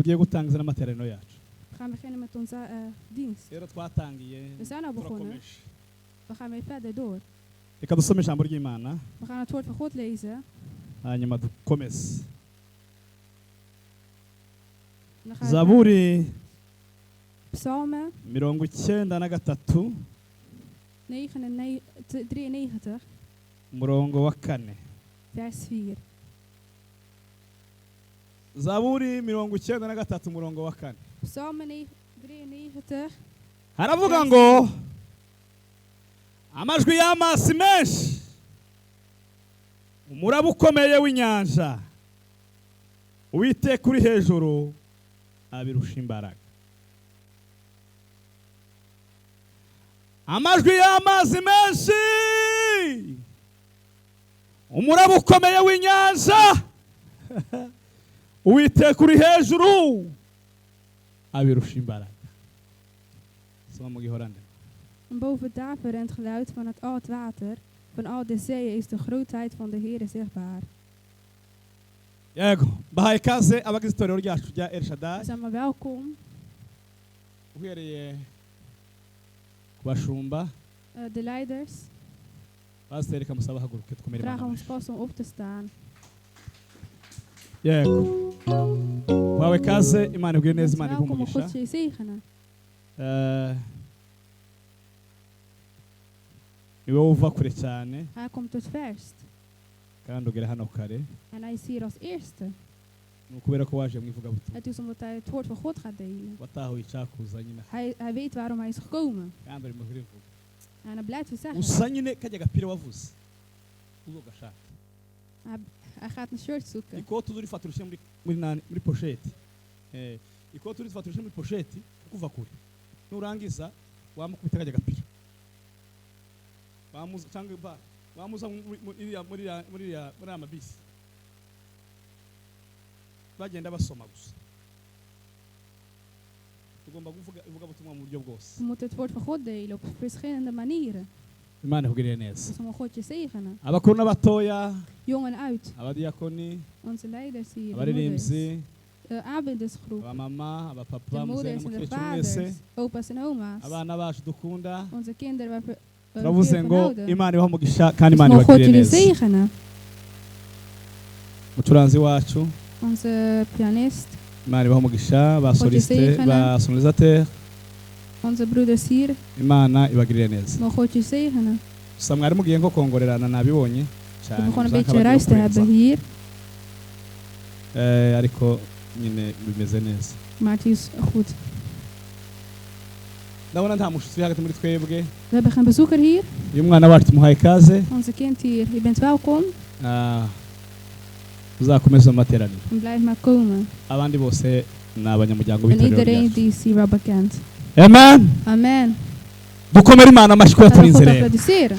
tugiye gutangiza n'amateraniro yacu. We gaan beginnen met onze dienst. Rero twatangiye. We zijn al begonnen. We gaan weer verder door. Reka dusome ijambo ry'Imana. We gaan het woord van God lezen. Hanyuma dukomeze. Dan gaan we Zaburi Psalmen 93 93 umurongo wa 4. vers 4. Zaburi 93 umurongo wa 4. Psalmen 93. Haravuga ngo amajwi y'amazi menshi umuraba ukomeye w'inyanja Uwiteka uri hejuru abirusha imbaraga. Amajwi y'amazi menshi umuraba ukomeye w'inyanja Uwiteka uri hejuru abirusha imbaraga. Soma mu gihorande. Boven het daverend geluid van al het water, van al de zeeën is de grootheid van de Heere zichtbaar. Yego, bahaye ikaze abagize itorero ryacu rya El Shaddai. Zeg maar welkom. Uhereye ku bashumba. De leiders. Pastor kamusaba haguruke tukomere Vragen Imana. ons vast om op te staan. Yego. Bahaye ikaze Imana igire neza Imana Welkom, igumugisha. God je zegenen. Niwe uva kure cyane Hij komt het verst. kandi ugere hano kare. En hij is hier als eerste. Nukubera ko waje mwivuga butumwa. Het is omdat hij het woord van God gaat delen. Wataho icyakuzanye na. Hij weet waarom hij is gekomen. Kandi uri muhiri vuga. En hij blijft het zeggen. Usanyine kajya gapira wavuze. Uzogashaka. Hij gaat een shirt zoeken. Ikotu uri faturisha muri pochette. Ikotu uri faturisha muri pochette kuva kure. Nurangiza wamukubita kajya gapira. Bamuza cyangwa ba bamuza muri amabisi. Bagenda basoma gusa. Tugomba kuvuga butumwa mu buryo bwose. We moeten het woord van God delen op verschillende manieren. Imana igire neza. Dus om God je zegenen. Abakuru n'abatoya, Jong en oud. abadiakoni, Onze leiders hier. De abaririmbyi, aanbiddersgroep. abamama, abapapa, De muzehe moeders en de n'umukecuru vaders. mwese, Opa's en oma's. abana bacu dukunda. Onze kinderen waar we Turavuze veel van ngo houden. Imana ibaha umugisha kandi Dus Imana mag God ibagirire jullie neza. zegenen. Mucuranzi wacu, Onze pianist. Imana ibaha umugisha, ba God je soliste, zegenen. ba sonorisateur, Onze broeders hier. Imana ibagirire neza. Mag God je zegenen. Gusa mwari mugiye nko kongorerana nabibonye We cyane. begonnen een beetje ruis te hebben hier. Ariko nyine bimeze neza. Maar het is goed. Ndabona nta mushitsi hagati muri twebwe. We hebben geen bezoeker hier. Uyu mwana wacu tumuhaye ikaze. Onze kind hier. Je bent welkom. Uzakomeza amateraniro. En blijf maar komen. Abandi bose ni abanyamuryango En b'itorero iedereen ryacu. die is hier wel bekend. Amen. Amen. Dukomere Imana amashyi ko Laten we yaturinze God rero. applaudisseren.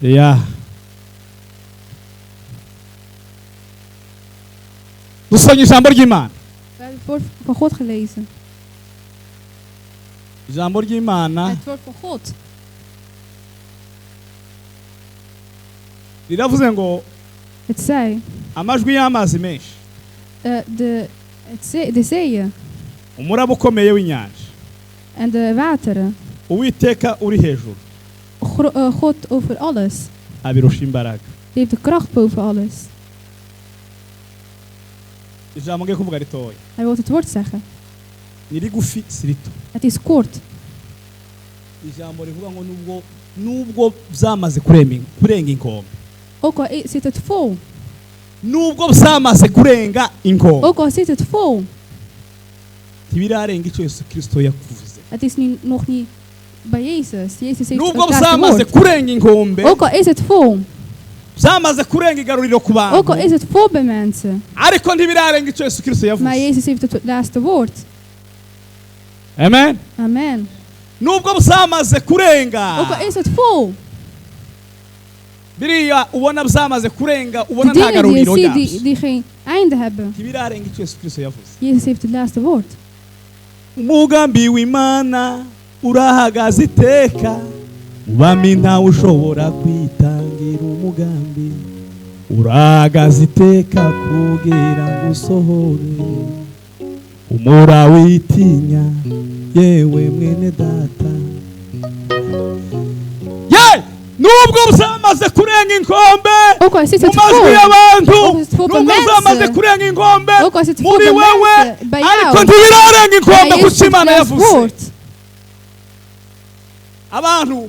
Ja. Dusomye ijambo ry'Imana. We hebben het woord van God gelezen. Ijambo ry'Imana Het woord van God. riravuze ngo Het zei. amajwi y'amazi menshi De zeeën. umuraba ukomeye w'inyanja En de wateren. Uwiteka uri hejuru God over alles. abirusha imbaraga. Die heeft de kracht boven alles. Ijambo ngiye kuvuga ritoya. Hij wil het woord zeggen. Ni rigufi si rito. Het is kort. Ijambo rivuga ngo nubwo byamaze kurenga inkombe. Ook al zit het vol. Nubwo byamaze kurenga inkombe. Ook al zit het vol. Ntibirarenga icyo Yesu Kristo yakuvuze. Het is nog niet bij Jezus. Jezus heeft Nubwo het laatste byamaze woord. kurenga inkombe. Ook al is het vol. Byamaze kurenga igaruriro ku bantu. Ook al is het vol bij mensen. Ariko ntibirarenga icyo Yesu Kristo yavuze. Maar Jezus heeft het laatste woord. Amen. Amen. Nubwo byamaze kurenga. Ook al is het vol. Biriya ubona byamaze kurenga De ubona nta dingen die garuriro je ryabyo. ziet die geen einde hebben. Ntibirarenga icyo Yesu Kristo yavuze. Jezus heeft het laatste woord. Umugambi w'Imana urahagaze iteka. Ubami ntawe ushobora kwitangira umugambi uragaza iteka kugira ngo usohore umura witinya yewe mwene data. Nubwo uzamaze kurenga inkombe mu majwi y'abantu, nubwo uzamaze kurenga inkombe muri wewe, ariko ntibirarenga inkombe kuko Imana yavuze. Abantu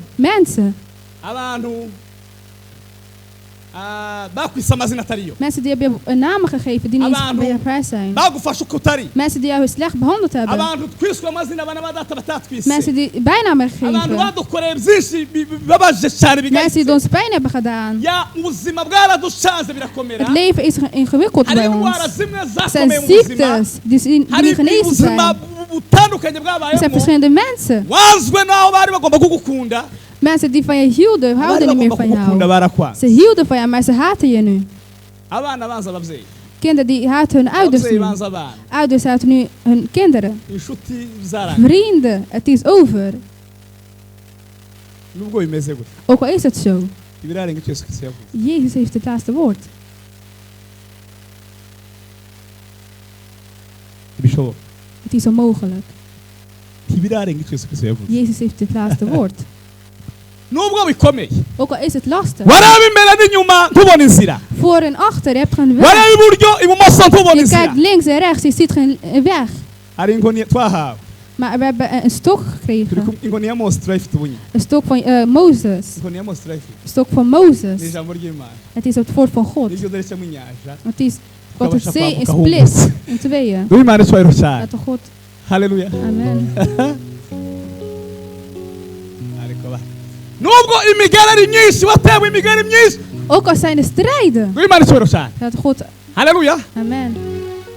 bakwise amazina atariyo. Mensen die hebben een naam gegeven die niet bij je prijs zijn. Bagufashe uko utari. Mensen die jou slecht behandeld hebben. Abantu twiswe amazina abana badata batatwise. Mensen die bijnamen gegeven. Abantu badukoreye byinshi babaje cyane bigaye. Mensen die ons pijn hebben gedaan. Ja, ubuzima bwaradushanze birakomera. Het leven is ingewikkeld bij ons. Er zijn ziektes die niet genezen zijn. Er zijn verschillende mensen. Wanzwe naho bari bagomba kugukunda. Mensen die van je hielden, houden niet meer van jou. Ze hielden van jou, maar ze haten je nu. Kinderen die haten hun ouders nu. Ouders haten nu hun kinderen. Vrienden, het is over. Ook al is het zo. Jezus heeft het laatste woord. Het is onmogelijk. Jezus heeft het laatste woord. Nubwo bikomeye. Ook al is het lastig. Waraba imbere n'inyuma ntubona inzira. Voor en achter, je hebt geen weg. Waraba iburyo ibumoso ntubona inzira. Je kijkt links en rechts, je ziet geen weg. Ari inkoni twahawe. Maar we hebben een stok gekregen. Inkoni ya Mose turayifite ubunye. Een stok van Mozes. Inkoni ya Mose turayifite. Een stok van Mozes. Ni ijambo ry'Imana. Het is het woord van God. Iryo darisha mu nyanja. Het is wat de zee is split in tweeën. Doe maar icyubahiro cyane. Dat de God. Halleluja. Amen. Nubwo imigera ari myinshi watewe imigera myinshi. Ook al zijn er strijden. Doe maar icyubahiro cyane. Dat God. Halleluja. Amen.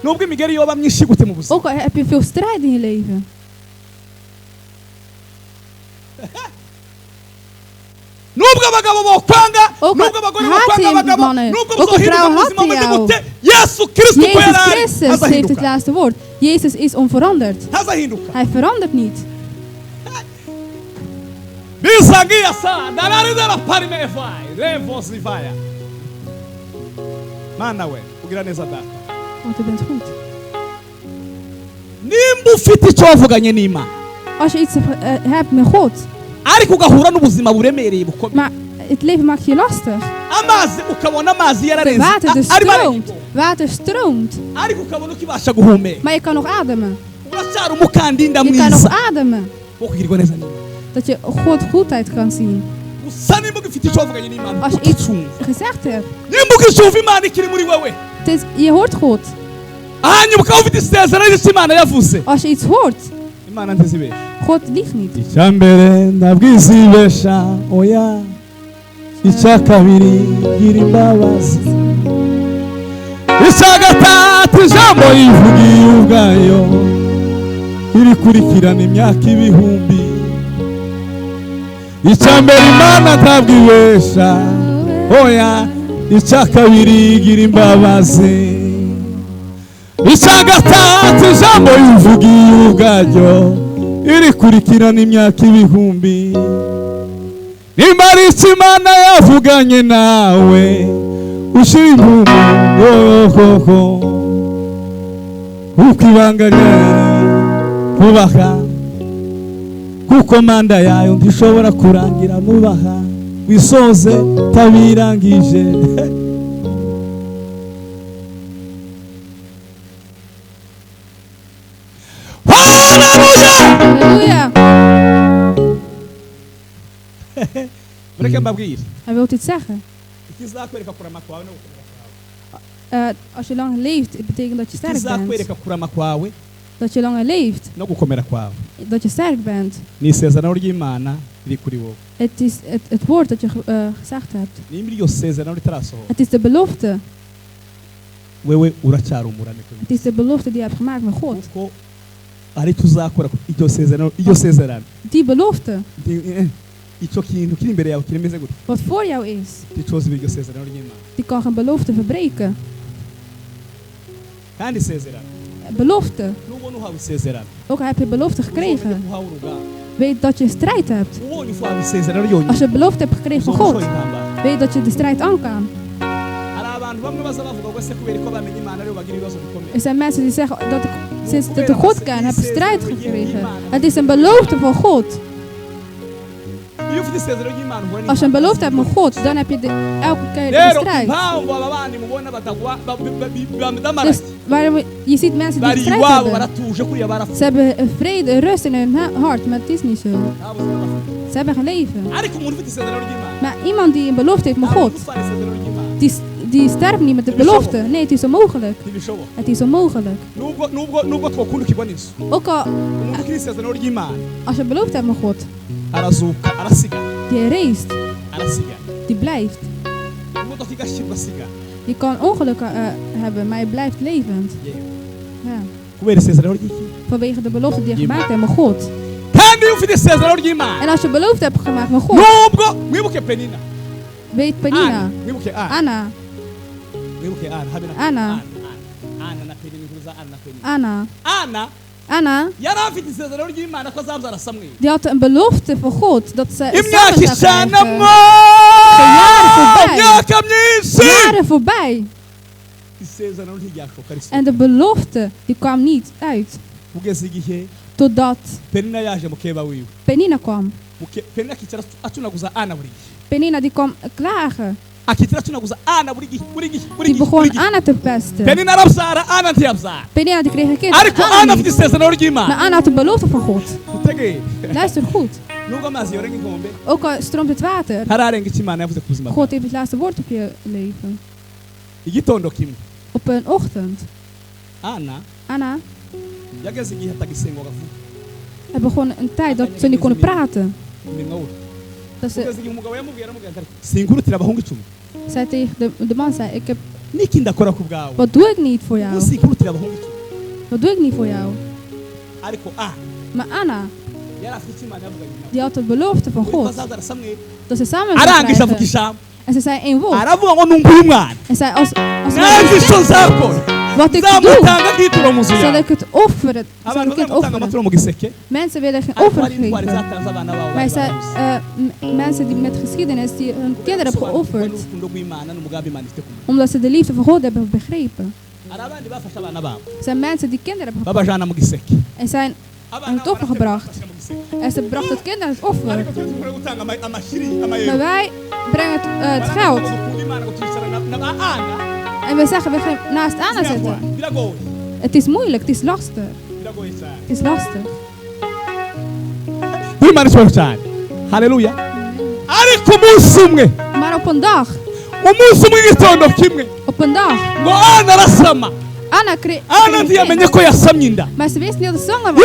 Nubwo imigera yoba myinshi gute mu buzima. Ook al heb je veel strijd in je leven. Nubwo abagabo bokwanga, nubwo abagore bokwanga abagabo, nubwo uzohirwa mu buzima muri gute, Yesu Kristo ko yarari. Jezus Christus heeft het laatste woord. Jezus is onveranderd. Hij verandert niet. Bisangia sa, darari della parime vai, revos vaya. Mana we, ugira neza data. Want u bent goed. Nimba ufite icyo wavuganye n'Imana. Als je iets hebt met God. Ariko ugahura n'ubuzima buremereye bukomeye. Maar het leven maakt je lastig. Amazi ukabona amazi yararenze. Water stroomt. Ariko ukabona ukibasha guhumeka. Maar je kan nog ademen. Uracyari umukandinda mwiza. Je kan nog ademen. Wokugirwa neza n'Imana. Dat je God goedheid kan zien. Als je iets gezegd hebt. Je hoort God. Als je iets hoort. God liegt niet. Icyambere Imana ntabwo ibesha, oya icya kabiri igira imbabazi, icya gatatu ijambo rivugiye ubwaryo irikurikirana imyaka ibihumbi. Nimba ari icyo Imana yavuganye nawe ushira impumu kuko ibanga ryayo kubaha, kuko manda yayo ntishobora kurangira, nubaha wisoze tabirangije. Halleluja. Mureke mbabwire. Hij wil iets zeggen. Als je lang leeft, betekent dat je sterk bent. Dat je langer leeft. Dat je sterk bent. Het is het woord dat je gezegd hebt. Het is de belofte. Het is de belofte die je hebt gemaakt met God. Die belofte. Wat voor jou is. Die kan geen belofte verbreken. Belofte. Ook heb je belofte gekregen. Weet dat je strijd hebt. Als je belofte hebt gekregen van God, weet dat je de strijd aan kan. Er zijn mensen die zeggen dat ik sinds dat ik God ken heb strijd gekregen. Het is een belofte van God. Als je een belofte hebt met God, dan heb je elke keer de strijd. Dus je ziet mensen die strijd hebben. Ze hebben een vrede, rust in hun hart, maar het is niet zo. Ze hebben geen leven. Maar iemand die een belofte heeft met God, die sterft niet met de belofte. Nee, het is onmogelijk. Het is onmogelijk. Ook al als je een belofte hebt met God, die reist, die blijft. Je kan ongelukken hebben, maar je blijft levend. Ja. Vanwege de belofte die je gemaakt hebt met God. En als je belofte hebt gemaakt met God. Weet Penina. Anna. Anna. Anna. Anna. Die had een belofte van God dat ze samen zou krijgen. Jaren voorbij. En de belofte die kwam niet uit. Totdat Penina kwam. Penina die kwam klagen. Die begon Anna te pesten. Penina die kreeg een kind. Maar Anna had een belofte van God. Luister goed. Ook al stroomt het water, God heeft het laatste woord op je leven. Op een ochtend. Anna. Er begon een tijd dat ze niet konden praten. Dat ze zei tegen de man, ik heb, wat doe ik niet voor jou? Wat doe ik niet voor jou? Maar Anna, die had de belofte van God dat ze samen zou krijgen. En ze zei één woord. En zei als wat ik doe, zal ik het offeren. Zal ik het offeren. Mensen willen geen offer geven. Maar hij zei, mensen die met geschiedenis die hun kinderen hebben geofferd. Omdat ze de liefde van God hebben begrepen. Er zijn mensen die kinderen hebben geofferd. En zijn aan het offer gebracht. En ze bracht het kind aan het offer. Maar wij brengen het geld. En we zeggen, we gaan naast Anna zetten. Het is moeilijk, het is lastig. Het is lastig. Halleluja. Maar op een dag. Op een dag. Anna kreeg maar ze wist niet dat de zwanger was.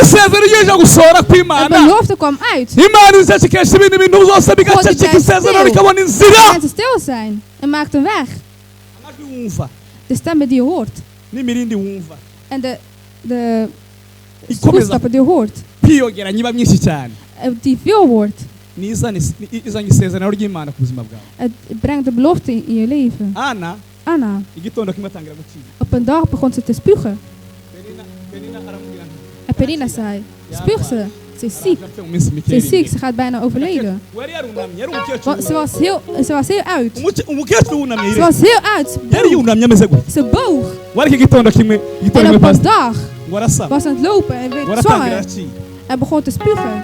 De belofte kwam uit. Mensen stil zijn en maakt een weg. De stemmen die je hoort. En de voetstappen die je hoort. Die veel wordt. Het brengt de belofte in je leven. Anna. Op een dag begon ze te spugen. En Penina zei, spuug ze. Ze is ziek. Ze is ziek, ze gaat bijna overleden. Want ze was heel uit. Ze was heel uit. Ze boog. En op een dag was aan het lopen en werd zwanger. En begon te spugen.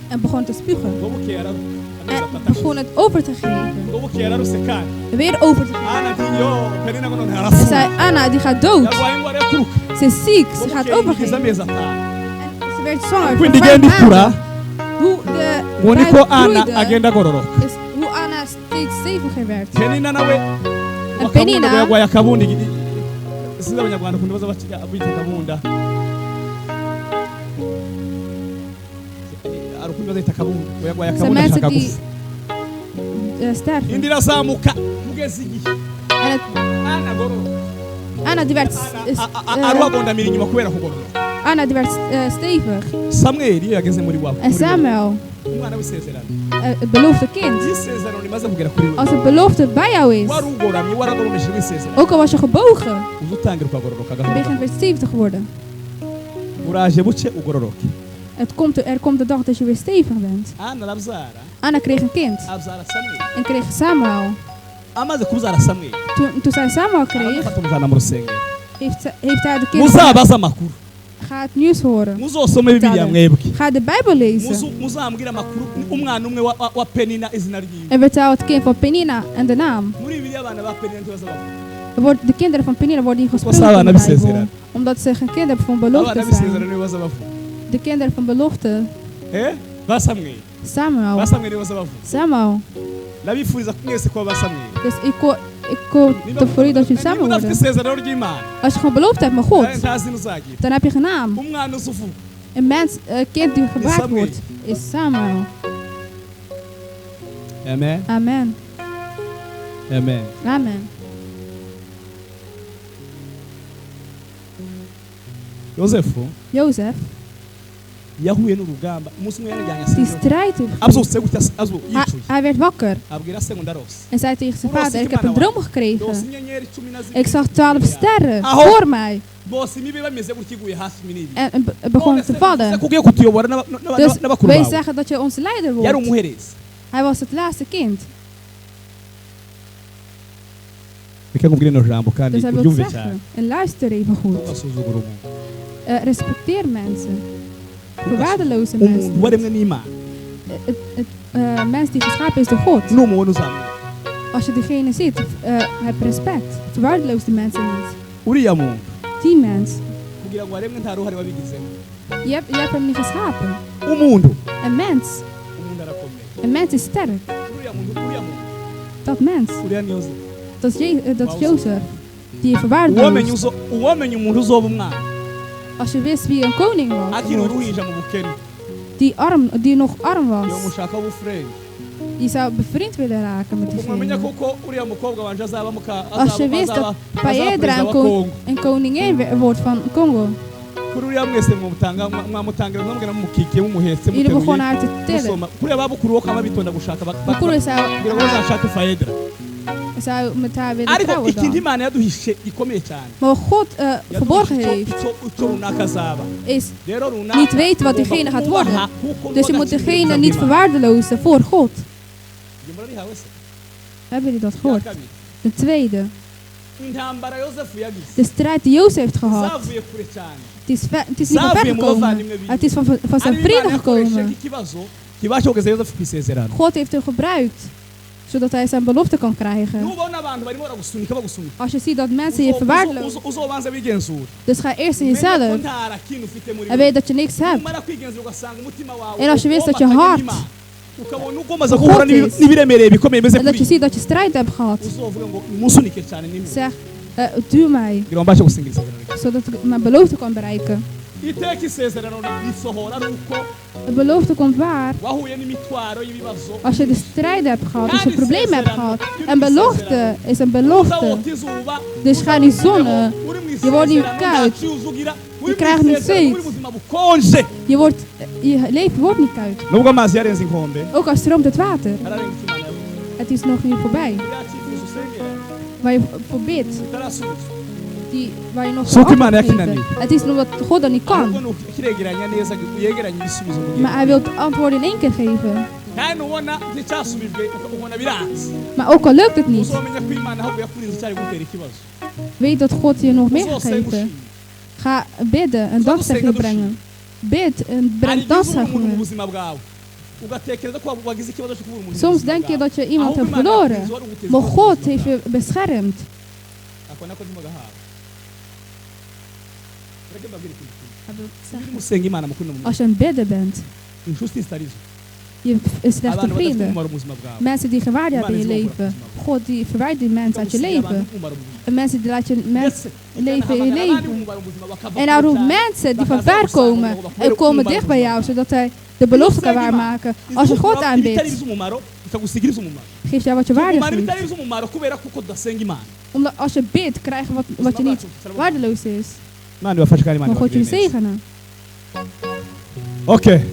En begon te spugen. En begon het over te geven. Weer over te geven. Ze zei, Anna die gaat dood. Ze is ziek, ze gaat overgeven. En ze werd zwanger voor 5 maanden. Hoe de buik groeide, is hoe Anna steeds steviger werd. En Penina, zijn mensen die sterven. En Anna die werd stevig. En Samuel, het beloofde kind. Als het beloofde bij jou is, ook al was je gebogen, begint het weer stevig te worden. Er komt de dag dat je weer stevig bent. Anna kreeg een kind. En kreeg Samuel. amaze kubyara Samweli toen zij Samuel kreeg, atamujana mu rusengero heeft hij de kind muzabaza amakuru ga het nieuws horen. Muzosome Bibiliya mwebwe. Ga de Bijbel lezen. Muzambwira amakuru umwana umwe wa Penina izina ryiwe. En vertel het kind van Penina en de naam. Muri Bibiliya abana ba Penina ntibazaba. De kinderen van Penina worden niet gesproken in de Bijbel. Omdat ze geen kinderen van belofte zijn. De kinderen van belofte. Samuel. Samuel. Dus ik hoop voor u dat jullie samen worden. Als je gewoon belofte hebt met God, dan heb je geen naam. Een mens, kind die gebracht wordt, is Samuel. Amen. Amen. Amen. Amen. Jozef. Die strijd hij werd wakker en zei tegen zijn vader, ik heb een droom gekregen. Ik zag 12 sterren voor mij. En het begon te vallen. Dus wil je zeggen dat je onze leider wordt? Hij was het laatste kind. Dus hij wil zeggen, en luister even goed. Respecteer mensen. Verwaardeloze mensen. Mens die geschapen is door God. Als je diegene ziet, heb respect. Verwaardeloos de mensen niet. Die mens. Je hebt hem niet geschapen. Een mens. Een mens is sterk. Dat mens. Dat is Jozef. Die je verwaardeloost. Als je wist wie een koning was, die nog arm was, je zou bevriend willen raken met diegene. Als je wist dat Paedra een koningin wordt van Congo, jullie begonnen haar te tillen. Bukuru zou met haar willen trouwen dan. Maar God verborgen heeft, is niet weten wat diegene gaat worden. Dus je moet diegene niet verwaardelozen voor God. Hebben jullie dat gehoord? De tweede. De strijd die Jozef heeft gehad. Het is niet van ver gekomen. Het is van zijn vrienden gekomen. God heeft hem gebruikt. Zodat hij zijn belofte kan krijgen. Als je ziet dat mensen je verwaardelozen. Dus ga eerst in jezelf. En weet dat je niks hebt. En als je wist dat je hart God is. En dat je ziet dat je strijd hebt gehad. Zeg, duw mij. Zodat ik mijn belofte kan bereiken. De belofte komt waar als je de strijd hebt gehad, als je problemen hebt gehad. Een belofte is een belofte. Dus ga niet zonnen. Je wordt niet koud. Je krijgt niet zweet. Je leven wordt niet koud. Ook als stroomt het water. Het is nog niet voorbij. Waar je voor bidt. Waar je nog het is omdat God dat niet kan. Maar hij wil het antwoord in één keer geven. Maar ook al lukt het niet, weet dat God je nog meer gaat geven. Ga bidden en dankzegging brengen. Bid en breng dankzeggingen. Soms denk je dat je iemand hebt verloren, maar God heeft je beschermd. Als je een bidder bent, je slechte vrienden, mensen die gewaarde hebben in je leven, God die verwijt die mensen uit je leven. En mensen die laat je leven in je leven. En hij roept mensen die van ver komen en komen dicht bij jou, zodat hij de belofte kan waarmaken. Als je God aanbidt, geeft jou wat je waarde geeft. Omdat als je bidt, krijg je wat je niet waardeloos is. Maar God jullie zegenen. Oké.